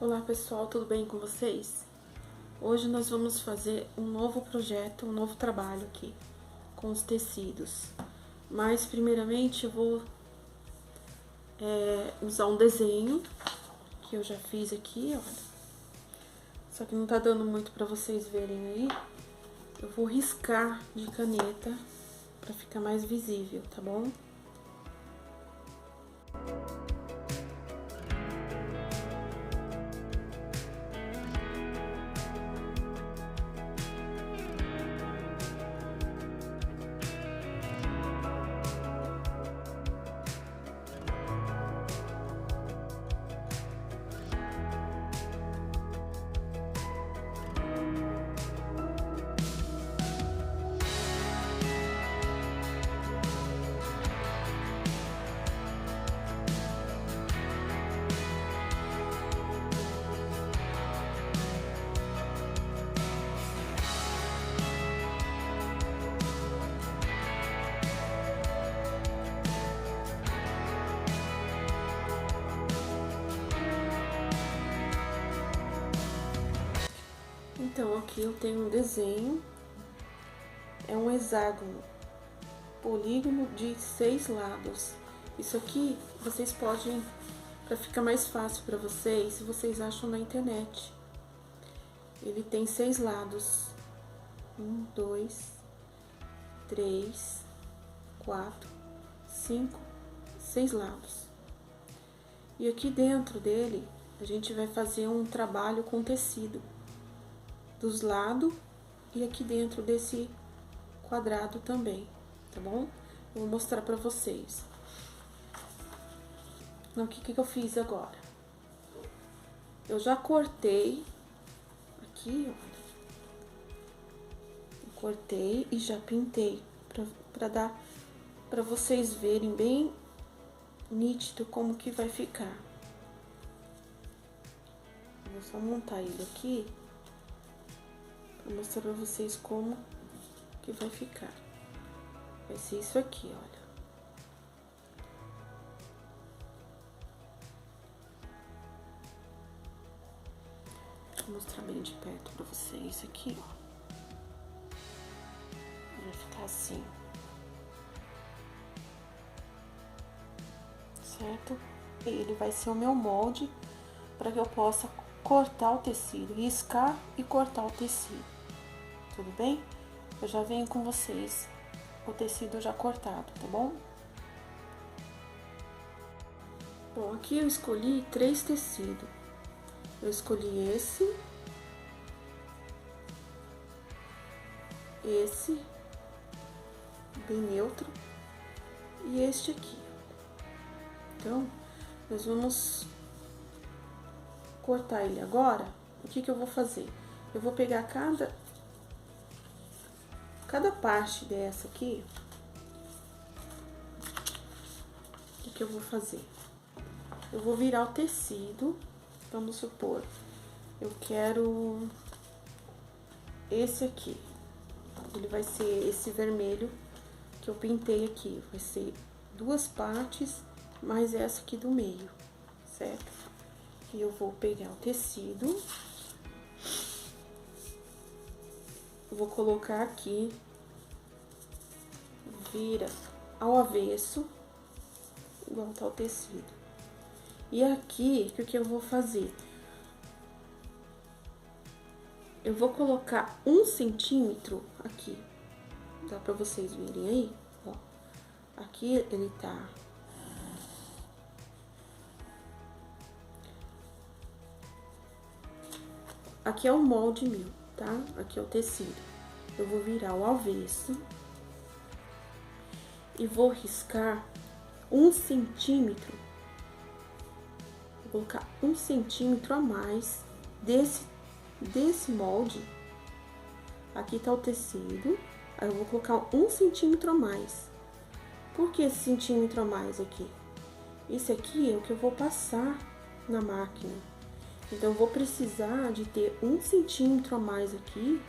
Olá pessoal, tudo bem com vocês? Hoje nós vamos fazer um novo projeto, um novo trabalho aqui com os tecidos. Mas primeiramente eu vou usar um desenho que eu já fiz aqui, olha. Só que não tá dando muito pra vocês verem aí. Eu vou riscar de caneta pra ficar mais visível, tá bom? Então, aqui eu tenho um desenho, é um hexágono, polígono de 6 lados. Isso aqui vocês podem, para ficar mais fácil para vocês, se vocês acham na internet. Ele tem 6 lados, 1, 2, 3, 4, 5, 6 lados. E aqui dentro dele, a gente vai fazer um trabalho com tecido dos lados e aqui dentro desse quadrado também, tá bom? Eu vou mostrar pra vocês. Então, o que eu fiz agora? Eu já cortei aqui, olha. Eu cortei e já pintei pra dar pra vocês verem bem nítido como que vai ficar. Eu vou só montar ele aqui pra mostrar pra vocês como que vai ficar. Vai ser isso aqui, olha. Vou mostrar bem de perto pra vocês aqui, ó. Vai ficar assim. Certo? Ele vai ser o meu molde para que eu possa cortar o tecido, riscar e cortar o tecido. Tudo bem? Eu já venho com vocês o tecido já cortado, tá bom? Bom, aqui eu escolhi 3 tecidos. Eu escolhi esse, bem neutro, e este aqui. Então, nós vamos cortar ele agora. O que eu vou fazer? Eu vou pegar cada parte dessa aqui. O que eu vou fazer? Eu vou virar o tecido. Vamos supor, eu quero esse aqui. Ele vai ser esse vermelho que eu pintei aqui. Vai ser 2 partes, mais essa aqui do meio, certo? E eu vou pegar o tecido. Eu vou colocar aqui, vira ao avesso, igual tá o tecido. E aqui, o que eu vou fazer? Eu vou colocar 1 centímetro aqui. Dá pra vocês verem aí? Ó, aqui ele tá. Aqui é o molde meu, tá? Aqui é o tecido. Eu vou virar o avesso. E vou riscar 1 centímetro. Vou colocar 1 centímetro a mais desse molde. Aqui tá o tecido. Aí eu vou colocar 1 centímetro a mais. Por que esse centímetro a mais aqui? Esse aqui é o que eu vou passar na máquina. Então, eu vou precisar de ter 1 centímetro a mais aqui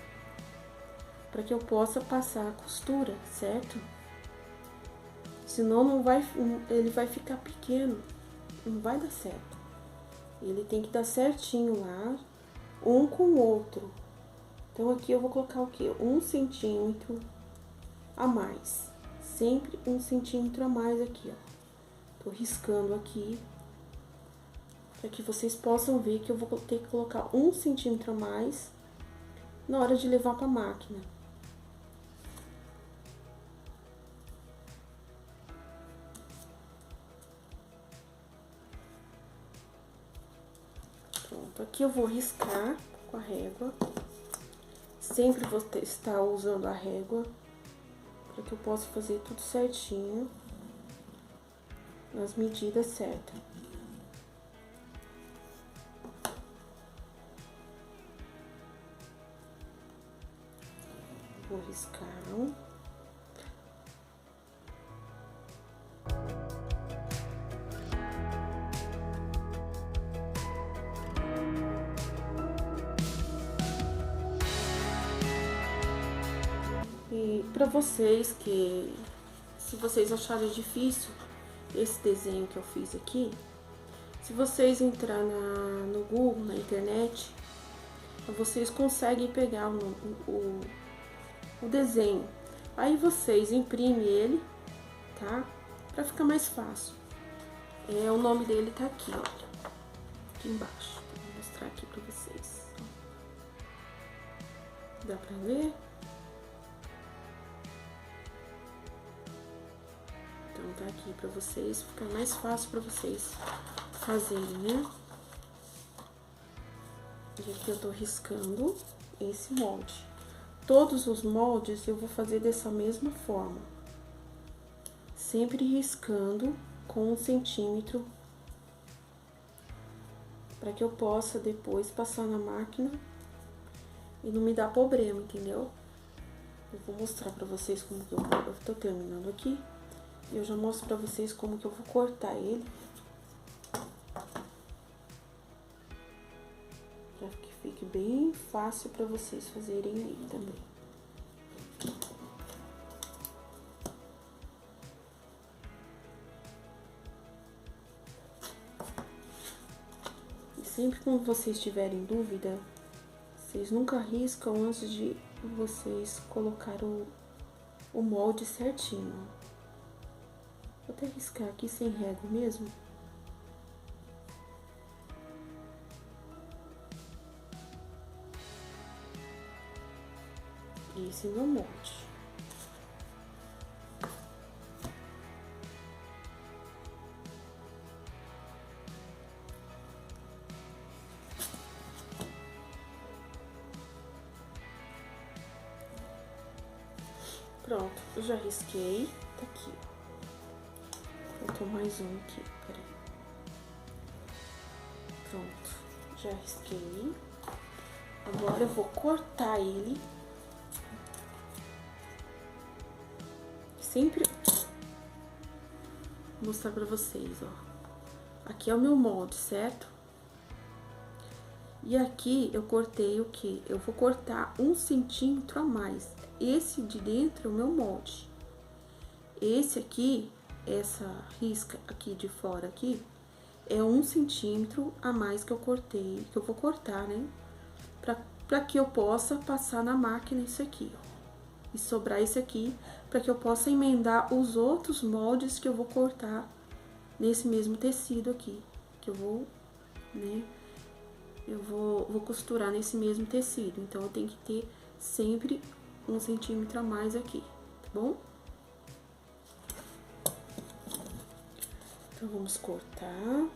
para que eu possa passar a costura, certo? Senão ele vai ficar pequeno, não vai dar certo. Ele tem que dar certinho lá, um com o outro. Então, aqui eu vou colocar o quê? 1 centímetro a mais. Sempre 1 centímetro a mais aqui, ó. Tô riscando aqui, para que vocês possam ver que eu vou ter que colocar 1 centímetro a mais na hora de levar pra máquina. Pronto, aqui eu vou riscar com a régua. Sempre vou estar usando a régua, para que eu possa fazer tudo certinho, nas medidas certas. Vou riscar. E para vocês que, se vocês acharem difícil esse desenho que eu fiz aqui, se vocês entrar no Google, na internet, vocês conseguem pegar o desenho. Aí vocês imprimem ele, tá? Pra ficar mais fácil. O nome dele tá aqui, olha. Aqui embaixo. Vou mostrar aqui pra vocês. Dá pra ver? Então tá aqui pra vocês, ficar mais fácil pra vocês fazerem, né? E aqui eu tô riscando esse molde. Todos os moldes eu vou fazer dessa mesma forma. Sempre riscando com 1 centímetro, para que eu possa depois passar na máquina e não me dar problema, entendeu? Eu vou mostrar pra vocês como que eu tô terminando aqui. E eu já mostro pra vocês como que eu vou cortar ele. Pra que fique bem fácil pra vocês fazerem aí também. E sempre quando vocês tiverem dúvida, vocês nunca riscam antes de vocês colocar o molde certinho. Vou até riscar aqui sem régua mesmo. Esse é o meu molde. Pronto, eu já risquei. Tá aqui, ó. Faltou mais um aqui, peraí. Pronto, já risquei. Agora eu vou cortar ele. Sempre vou mostrar pra vocês, ó. Aqui é o meu molde, certo? E aqui eu cortei o quê? Eu vou cortar 1 centímetro a mais. Esse de dentro é o meu molde. Esse aqui, essa risca aqui de fora aqui, é 1 centímetro a mais que eu cortei, que eu vou cortar, né? Pra que eu possa passar na máquina isso aqui, ó. E sobrar esse aqui, para que eu possa emendar os outros moldes que eu vou cortar nesse mesmo tecido aqui, que eu vou, né, vou costurar nesse mesmo tecido. Então, eu tenho que ter sempre 1 centímetro a mais aqui, tá bom? Então, vamos cortar.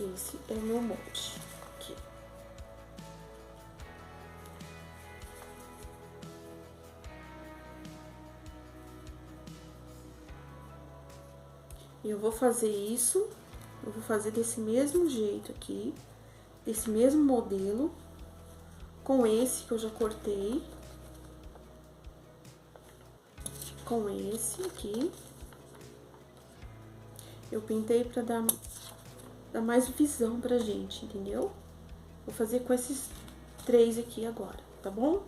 Esse é o meu molde aqui. Eu vou fazer isso, eu vou fazer desse mesmo jeito aqui, desse mesmo modelo, com esse que eu já cortei, com esse aqui. Eu pintei pra dar mais visão pra gente, entendeu? Vou fazer com esses 3 aqui agora, tá bom?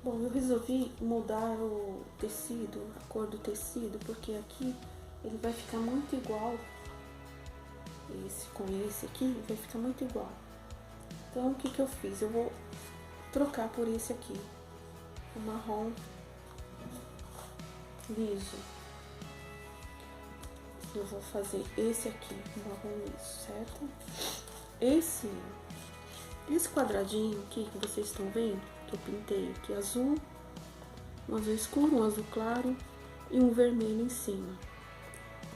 Bom, eu resolvi mudar o tecido, a cor do tecido, porque aqui ele vai ficar muito igual. Esse com esse aqui vai ficar muito igual. Então, o que que eu fiz? Eu vou trocar por esse aqui, o marrom liso. Eu vou fazer esse aqui, o marrom liso, certo? Esse quadradinho aqui que vocês estão vendo, que eu pintei aqui azul, um azul escuro, um azul claro e um vermelho em cima.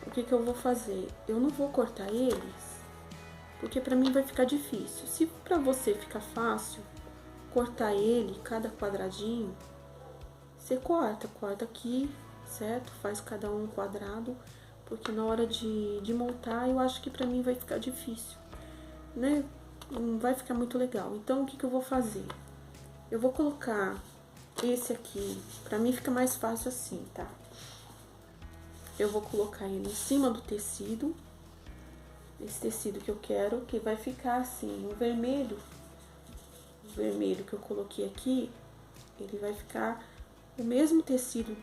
O que que eu vou fazer? Eu não vou cortar eles, porque pra mim vai ficar difícil. Se pra você ficar fácil cortar ele, cada quadradinho, você corta aqui, certo? Faz cada um quadrado, porque na hora de montar eu acho que pra mim vai ficar difícil, né? Não vai ficar muito legal. Então, o que que eu vou fazer? Eu vou colocar esse aqui, pra mim fica mais fácil assim, tá? Eu vou colocar ele em cima do tecido, esse tecido que eu quero, que vai ficar assim, o vermelho que eu coloquei aqui, ele vai ficar, o mesmo tecido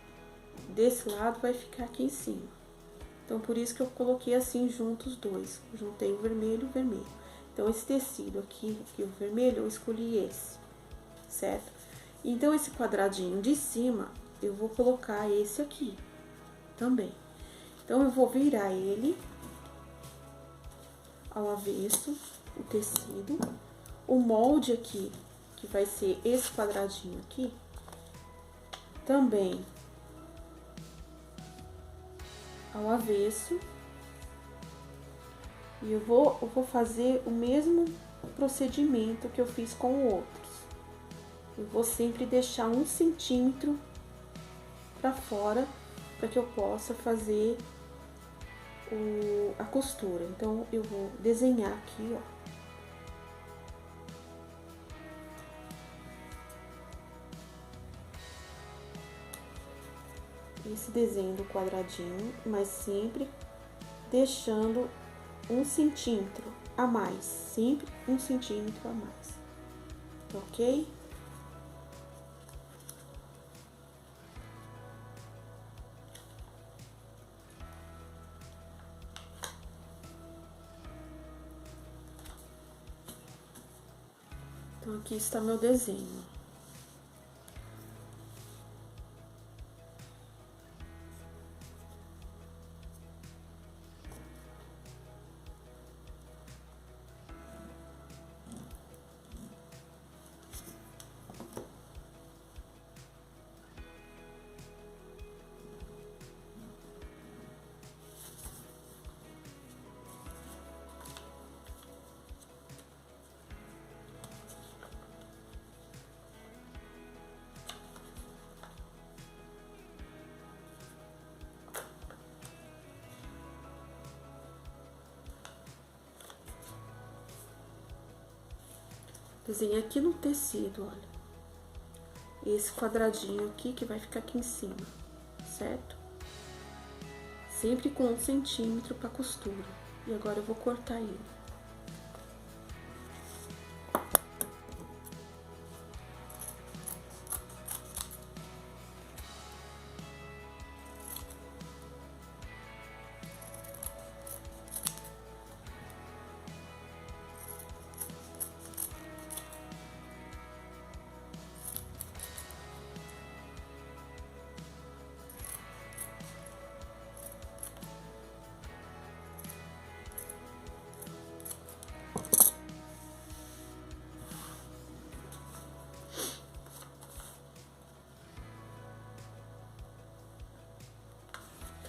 desse lado vai ficar aqui em cima. Então, por isso que eu coloquei assim juntos os dois, juntei o vermelho e o vermelho. Então, esse tecido aqui, o vermelho, eu escolhi esse, certo? Então, esse quadradinho de cima, eu vou colocar esse aqui também. Então, eu vou virar ele ao avesso, o tecido. O molde aqui, que vai ser esse quadradinho aqui, também ao avesso. E eu vou fazer o mesmo procedimento que eu fiz com outros. Eu vou sempre deixar 1 centímetro pra fora, para que eu possa fazer a costura. Então, eu vou desenhar aqui, ó. Esse desenho do quadradinho, mas sempre deixando 1 centímetro a mais, sempre 1 centímetro a mais, ok? Então, aqui está meu desenho. Desenhei aqui no tecido, olha. Esse quadradinho aqui que vai ficar aqui em cima, certo? Sempre com 1 centímetro pra costura. E agora eu vou cortar ele.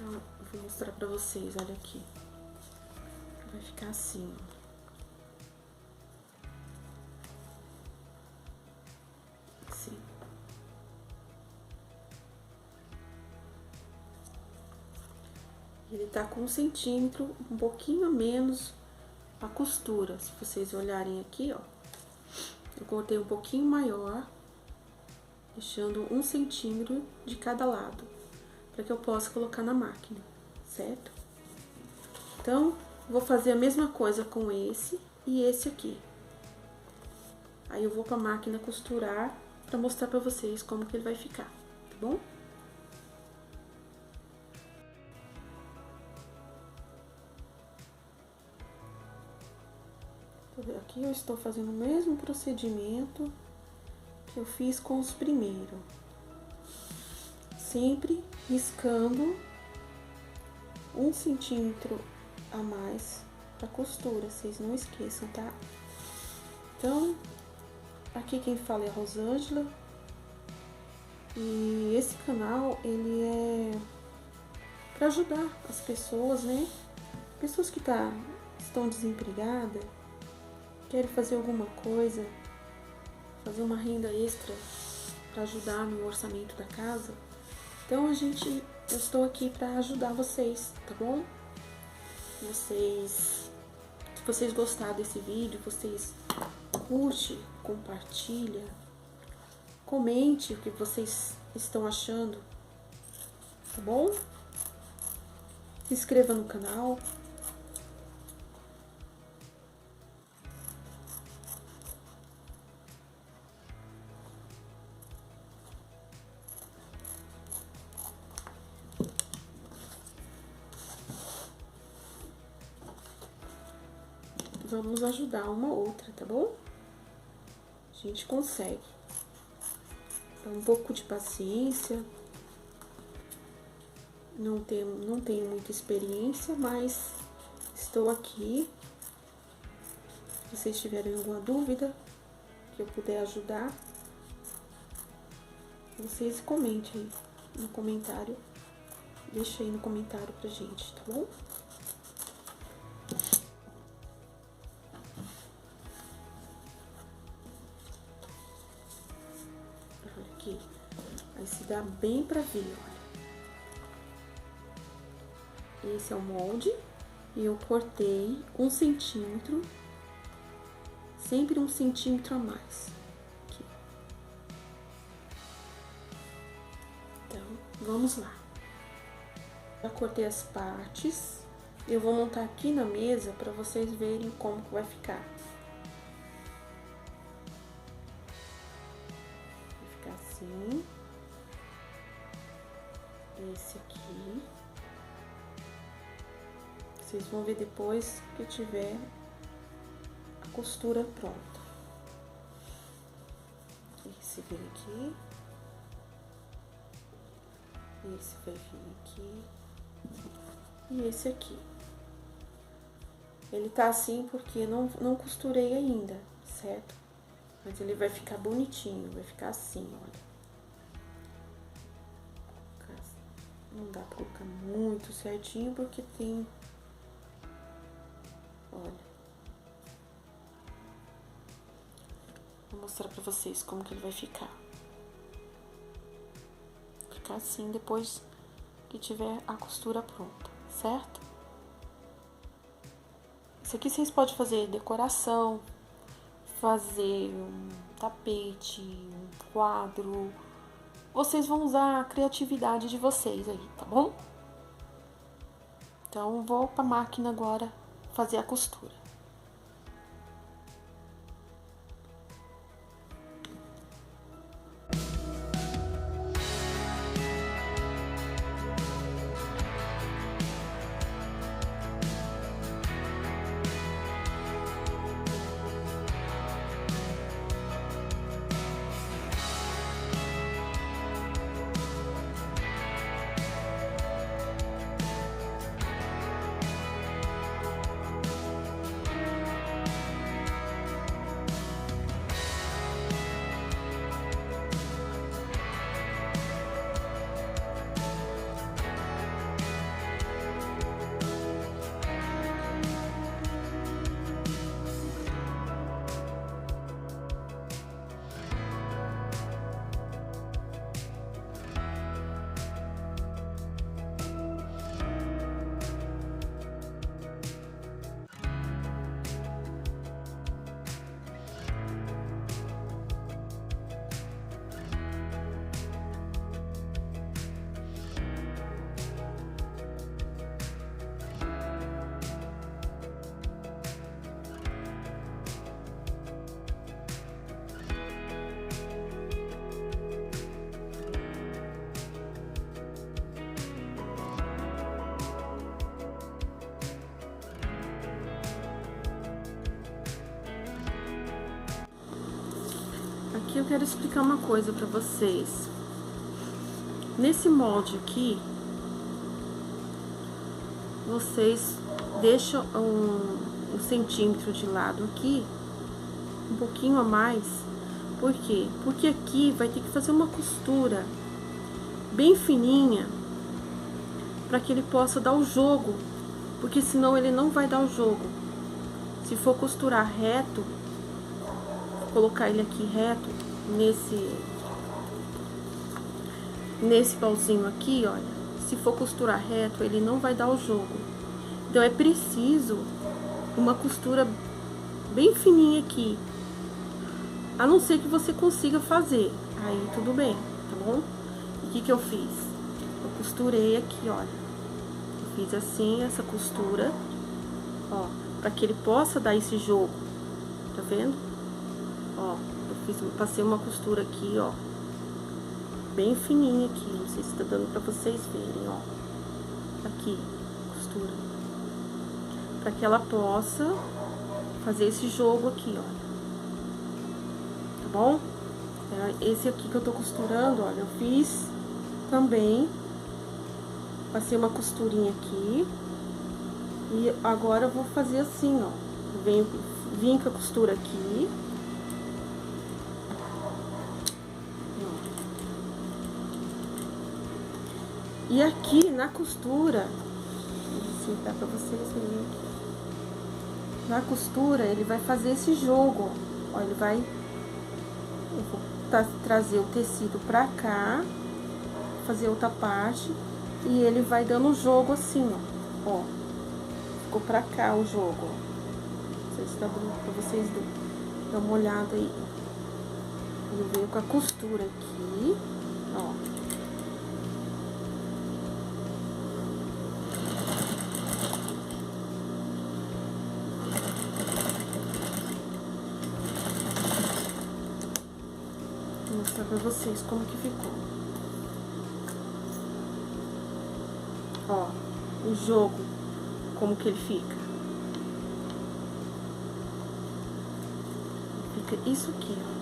Então, eu vou mostrar pra vocês, olha aqui. Vai ficar assim, ó. Assim. Ele tá com 1 centímetro, um pouquinho menos a costura. Se vocês olharem aqui, ó, eu cortei um pouquinho maior, deixando 1 centímetro de cada lado, para que eu possa colocar na máquina, certo? Então, vou fazer a mesma coisa com esse e esse aqui. Aí eu vou pra máquina costurar para mostrar pra vocês como que ele vai ficar, tá bom? Aqui eu estou fazendo o mesmo procedimento que eu fiz com os primeiros. Sempre riscando 1 centímetro a mais pra costura, vocês não esqueçam, tá? Então, aqui quem fala é a Rosângela. E esse canal, ele é pra ajudar as pessoas, né? Pessoas que estão desempregadas, querem fazer alguma coisa, fazer uma renda extra para ajudar no orçamento da casa. Então eu estou aqui para ajudar vocês, tá bom? Se vocês gostaram desse vídeo, vocês curte, compartilha, comente o que vocês estão achando, tá bom? Se inscreva no canal. Vamos ajudar uma outra, tá bom? A gente consegue. Então, um pouco de paciência. Não tenho muita experiência, mas estou aqui. Se vocês tiverem alguma dúvida que eu puder ajudar, vocês comentem aí no comentário. Deixa aí no comentário pra gente, tá bom? Olha aqui. Aí se dá bem pra ver, olha. Esse é o molde e eu cortei 1 centímetro, sempre 1 centímetro a mais. Aqui. Então, vamos lá. Já cortei as partes, eu vou montar aqui na mesa para vocês verem como que vai ficar. Vai ficar assim. Esse aqui. Vocês vão ver depois que eu tiver a costura pronta. Esse vem aqui. Esse vai vir aqui. E esse aqui. Ele tá assim porque não costurei ainda, certo? Mas ele vai ficar bonitinho, vai ficar assim, olha. Não dá pra colocar muito certinho porque tem... Olha. Vou mostrar pra vocês como que ele vai ficar. Ficar assim depois que tiver a costura pronta, certo? Isso aqui vocês podem fazer decoração, fazer um tapete, um quadro. Vocês vão usar a criatividade de vocês aí, tá bom? Então, vou pra máquina agora fazer a costura. Aqui eu quero explicar uma coisa pra vocês. Nesse molde aqui, vocês deixam um centímetro de lado aqui, um pouquinho a mais. Por quê? Porque aqui vai ter que fazer uma costura bem fininha para que ele possa dar o jogo, porque senão ele não vai dar o jogo. Se for costurar reto, colocar ele aqui reto nesse pauzinho aqui, olha, se for costurar reto, ele não vai dar o jogo. Então é preciso uma costura bem fininha aqui, a não ser que você consiga fazer, aí tudo bem, tá bom? E o que eu fiz? Eu costurei aqui, olha, eu fiz assim, essa costura, ó, para que ele possa dar esse jogo, tá vendo? Ó, passei uma costura aqui, ó, bem fininha aqui, não sei se tá dando pra vocês verem, ó, aqui, costura, para que ela possa fazer esse jogo aqui, ó, tá bom? Esse aqui que eu tô costurando, olha, eu fiz também, passei uma costurinha aqui, e agora eu vou fazer assim, ó, vim com a costura aqui, e aqui na costura, assim, dá pra vocês verem aqui, na costura ele vai fazer esse jogo, ó, ele vai, eu vou trazer o tecido pra cá, fazer outra parte, e ele vai dando o jogo assim, ó, ficou pra cá o jogo, ó. Não sei se tá dando pra vocês dar uma olhada aí. Ele veio com a costura aqui, ó. Vou mostrar pra vocês como que ficou. Ó, o jogo, como que ele fica. Fica isso aqui, ó.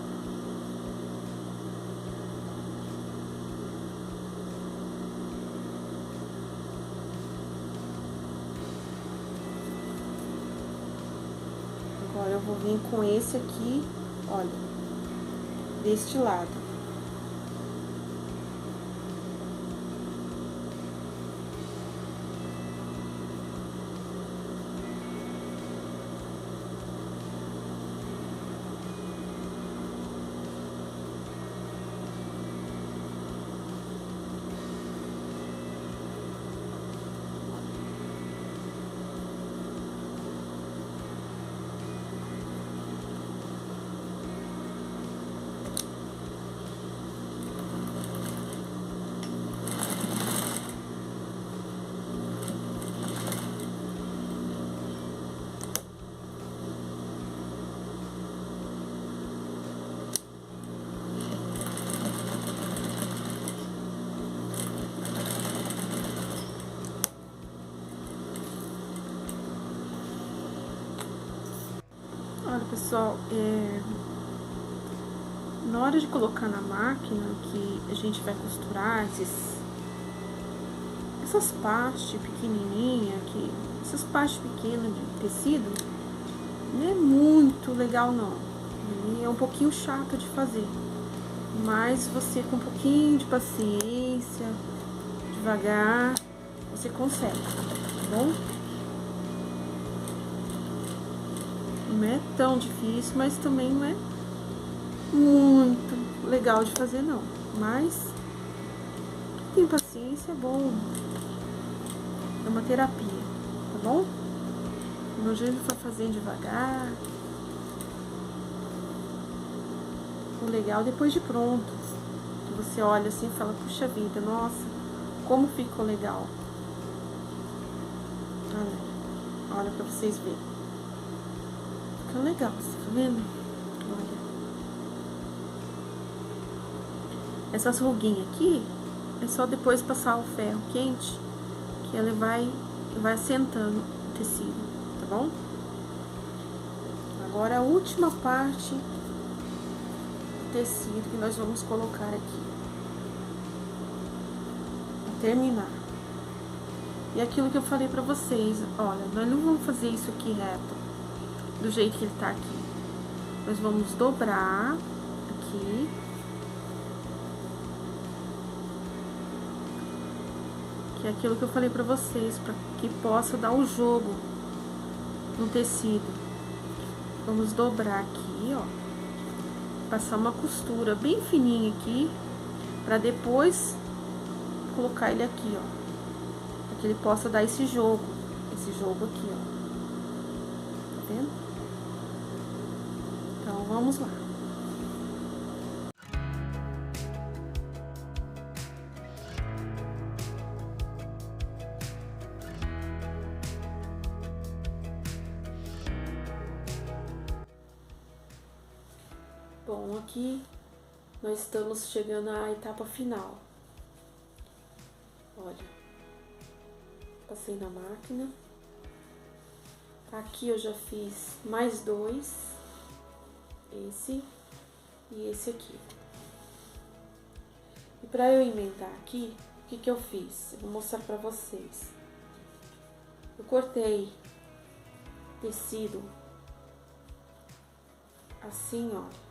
Agora eu vou vir com esse aqui, olha, deste lado. Olha, pessoal, na hora de colocar na máquina que a gente vai costurar essas partes pequenininhas, essas partes pequenas de tecido, não é muito legal não, é um pouquinho chato de fazer, mas você com um pouquinho de paciência, devagar, você consegue, tá bom? Não é tão difícil, mas também não é muito legal de fazer não, mas tem paciência, é bom, é uma terapia, tá bom? No jeito vai fazendo devagar, o legal depois de pronto, que você olha assim e fala, puxa vida, nossa, como ficou legal. Olha pra vocês verem. Fica legal, você tá vendo? Olha. Essas ruguinhas aqui, é só depois passar o ferro quente, que ela vai assentando o tecido, tá bom? Agora a última parte do tecido que nós vamos colocar aqui. Terminar. E aquilo que eu falei pra vocês, olha, nós não vamos fazer isso aqui reto, do jeito que ele tá aqui. Nós vamos dobrar aqui. Que é aquilo que eu falei pra vocês, pra que possa dar o jogo no tecido. Vamos dobrar aqui, ó. Passar uma costura bem fininha aqui, pra depois colocar ele aqui, ó. Pra que ele possa dar esse jogo aqui, ó. Tá vendo? Então, vamos lá. Bom, aqui nós estamos chegando à etapa final. Olha, passei na máquina. Aqui eu já fiz mais dois, esse e esse aqui. E para eu emendar aqui, o que que eu fiz? Eu vou mostrar para vocês. Eu cortei tecido assim, ó,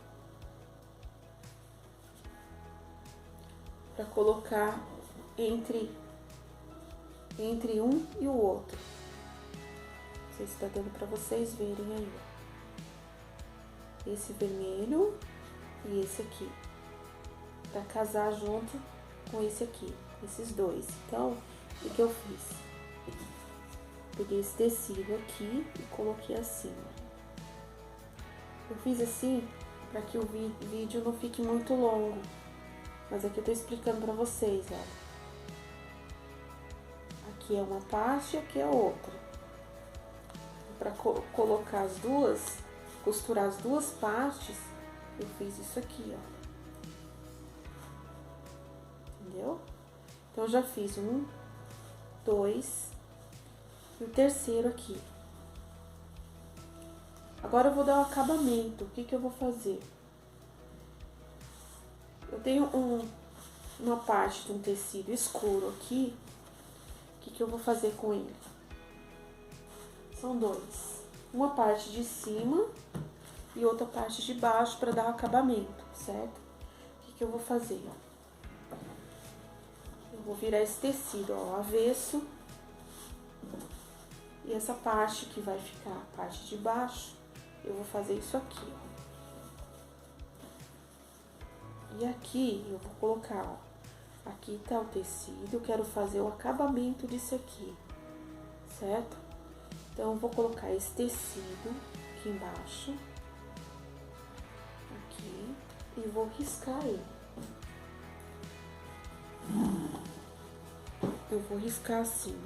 para colocar entre um e o outro. Não sei se tá dando para vocês verem aí, ó. Esse vermelho e esse aqui, para casar junto com esse aqui, esses dois. Então, o que eu fiz? Peguei esse tecido aqui e coloquei assim, ó. Eu fiz assim para que o vídeo não fique muito longo, mas aqui eu tô explicando para vocês, ó. Aqui é uma parte e aqui é outra. Para colocar as duas, costurar as duas partes, eu fiz isso aqui, ó. Entendeu? Então, eu já fiz um, dois e o terceiro aqui. Agora eu vou dar o acabamento. O que que eu vou fazer? Eu tenho uma parte de um tecido escuro aqui. O que que eu vou fazer com ele? São dois. Uma parte de cima e outra parte de baixo para dar o acabamento, certo? O que que eu vou fazer? Eu vou virar esse tecido, ó, ao avesso. E essa parte que vai ficar a parte de baixo, eu vou fazer isso aqui, ó. E aqui eu vou colocar, ó, aqui tá o tecido, eu quero fazer o acabamento disso aqui, certo? Então, eu vou colocar esse tecido aqui embaixo, aqui, e vou riscar ele. Eu vou riscar assim.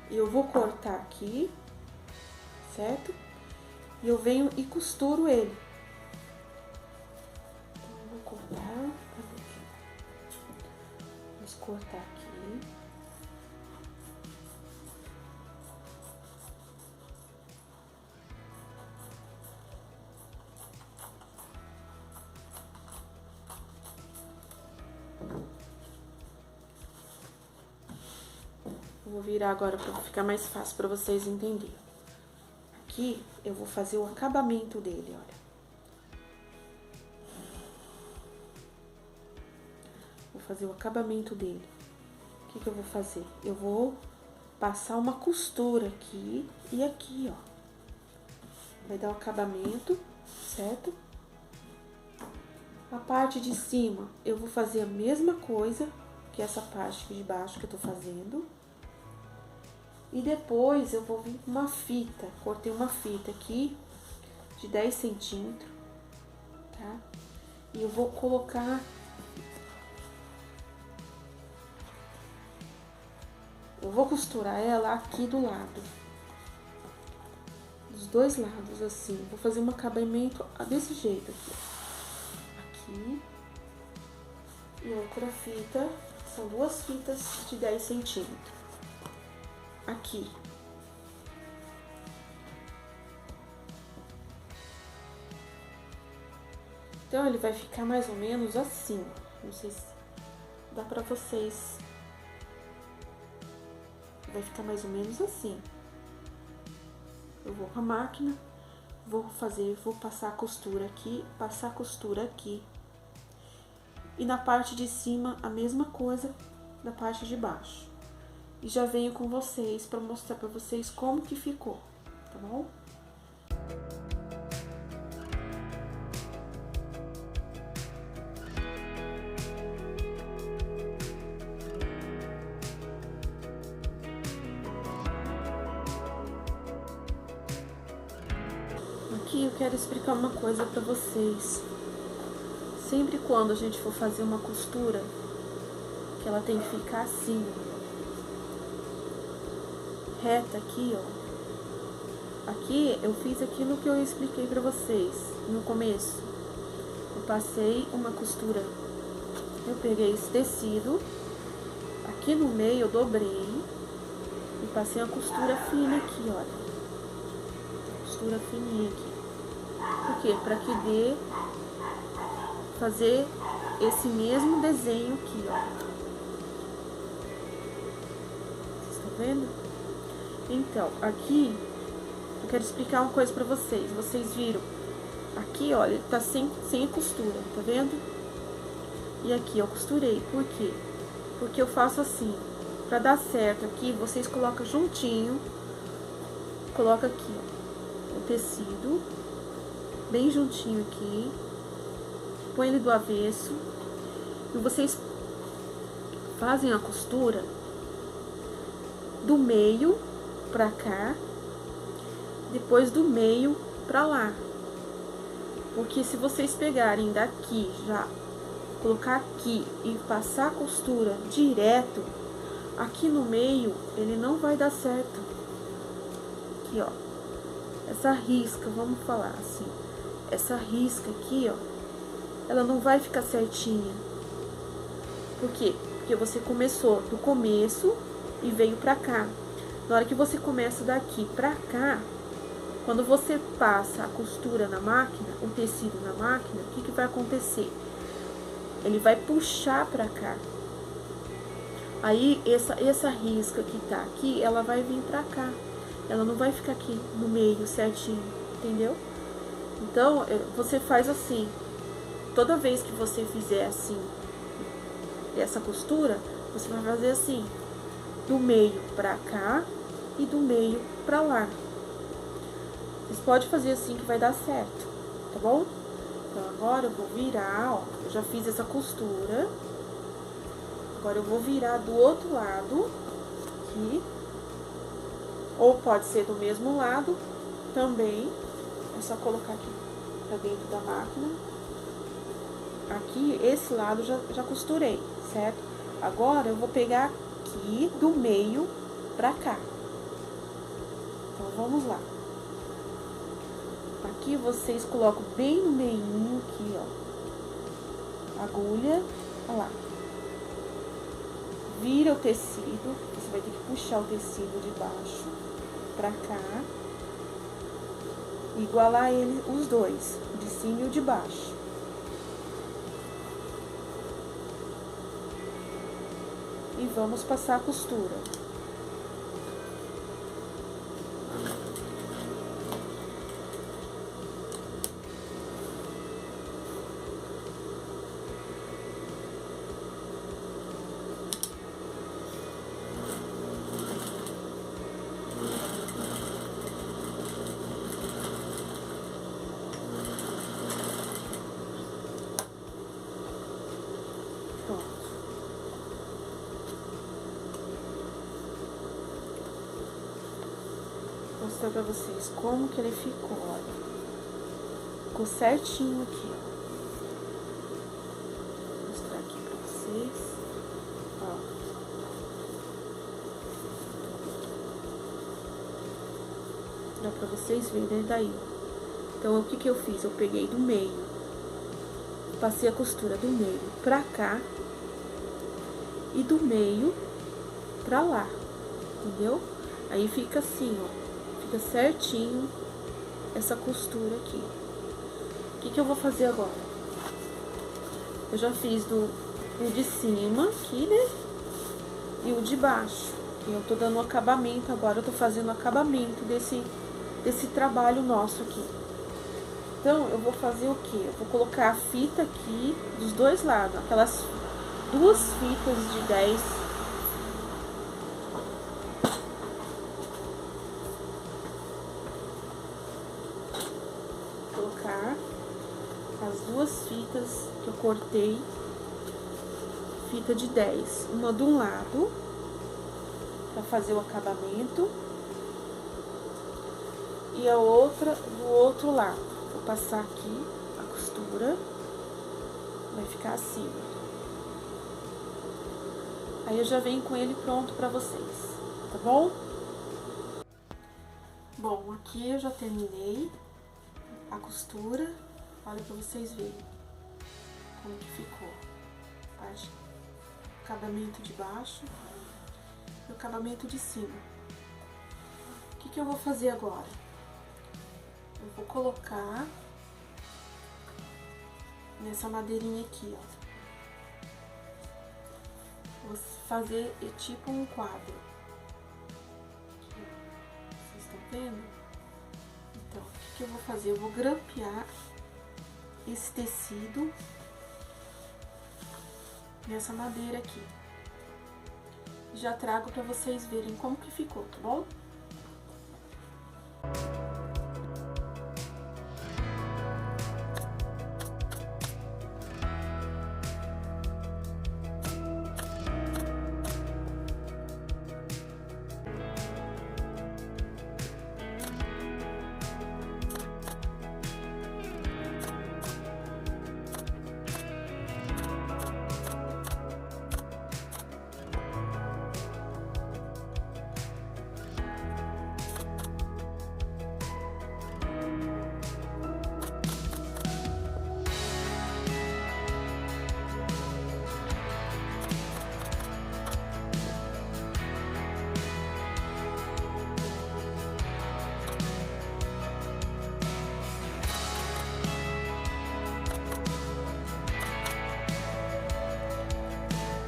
Eu vou cortar aqui, certo? E eu venho e costuro ele. Então, eu vou cortar. Vamos cortar aqui. Vou virar agora para ficar mais fácil para vocês entenderem. Aqui eu vou fazer o acabamento dele, olha. Vou fazer o acabamento dele. O que que eu vou fazer? Eu vou passar uma costura aqui e aqui, ó. Vai dar o acabamento, certo? A parte de cima eu vou fazer a mesma coisa que essa parte aqui de baixo que eu tô fazendo. E depois eu vou vir com uma fita, cortei uma fita aqui de 10 centímetros, tá? E eu vou colocar... Eu vou costurar ela aqui do lado. Dos dois lados, assim. Vou fazer um acabamento desse jeito aqui. Aqui. E outra fita São 2 fitas de 10 centímetros. Aqui. Então, ele vai ficar mais ou menos assim. Não sei se dá pra vocês. Vai ficar mais ou menos assim. Eu vou com a máquina, vou passar a costura aqui, passar a costura aqui. E na parte de cima, a mesma coisa da parte de baixo. E já venho com vocês pra mostrar pra vocês como que ficou, tá bom? Aqui eu quero explicar uma coisa pra vocês. Sempre quando a gente for fazer uma costura, que ela tem que ficar assim, reta aqui, ó. Aqui eu fiz aquilo que eu expliquei pra vocês no começo. Eu passei uma costura, eu peguei esse tecido, aqui no meio eu dobrei e passei uma costura fina aqui, olha. Costura fininha aqui. Por quê? Pra que dê fazer esse mesmo desenho aqui, ó. Vocês estão vendo? Então, aqui eu quero explicar uma coisa pra vocês. Vocês viram? Aqui, olha, ele tá sem costura, tá vendo? E aqui eu costurei. Por quê? Porque eu faço assim. Pra dar certo aqui, vocês colocam juntinho. Coloca aqui, ó, o tecido bem juntinho aqui. Põe ele do avesso. E vocês fazem a costura do meio pra cá, depois do meio pra lá. Porque se vocês pegarem daqui, já colocar aqui e passar a costura direto, aqui no meio, ele não vai dar certo. Aqui, ó. Essa risca, vamos falar assim. Essa risca aqui, ó, ela não vai ficar certinha. Por quê? Porque você começou do começo e veio pra cá. Na hora que você começa daqui pra cá, quando você passa a costura na máquina, o tecido na máquina, o que que vai acontecer? Ele vai puxar pra cá. Aí, essa risca que tá aqui, ela vai vir pra cá. Ela não vai ficar aqui no meio certinho, entendeu? Então, você faz assim. Toda vez que você fizer assim, essa costura, você vai fazer assim. Do meio pra cá e do meio pra lá. Vocês podem fazer assim que vai dar certo, tá bom? Então, agora eu vou virar, ó. Eu já fiz essa costura. Agora eu vou virar do outro lado, aqui. Ou pode ser do mesmo lado também. É só colocar aqui pra dentro da máquina. Aqui, esse lado já costurei, certo? Agora eu vou pegar aqui do meio pra cá. Então, vamos lá. Aqui vocês colocam bem no meinho aqui, ó. Agulha, olha lá. Vira o tecido, você vai ter que puxar o tecido de baixo pra cá. Igualar ele, os dois, de cima e o de baixo. E vamos passar a costura. Vou mostrar pra vocês como que ele ficou, olha. Ficou certinho aqui, ó. Vou mostrar aqui pra vocês, ó. Dá pra vocês verem daí. Então, o que que eu fiz? Eu peguei do meio, passei a costura do meio pra cá e do meio pra lá, entendeu? Aí fica assim, ó, fica certinho essa costura aqui. O que eu vou fazer agora? Eu já fiz o de cima aqui, né? E o de baixo. E eu tô dando um acabamento agora, eu tô fazendo o acabamento desse trabalho nosso aqui. Então, eu vou fazer o quê? Eu vou colocar a fita aqui dos dois lados, aquelas duas fitas de 10. Vou colocar as duas fitas que eu cortei, fita de 10, uma de um lado, pra fazer o acabamento, e a outra do outro lado. Vou passar aqui a costura, vai ficar assim. Aí eu já venho com ele pronto pra vocês, tá bom? Bom, aqui eu já terminei a costura, olha pra vocês verem como que ficou. Parte, acabamento de baixo e o acabamento de cima. O que eu vou fazer agora? Eu vou colocar nessa madeirinha aqui, ó. Vou fazer tipo um quadro. Aqui, vocês estão vendo? Então, o que eu vou fazer? Eu vou grampear esse tecido nessa madeira aqui. Já trago pra vocês verem como que ficou, tá bom?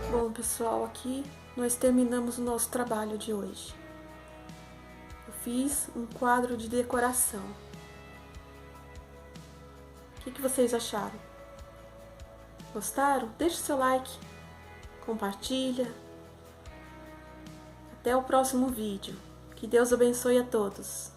Bom, pessoal, aqui nós terminamos o nosso trabalho de hoje. Eu fiz um quadro de decoração. O que vocês acharam? Gostaram? Deixe seu like, compartilha. Até o próximo vídeo. Que Deus abençoe a todos.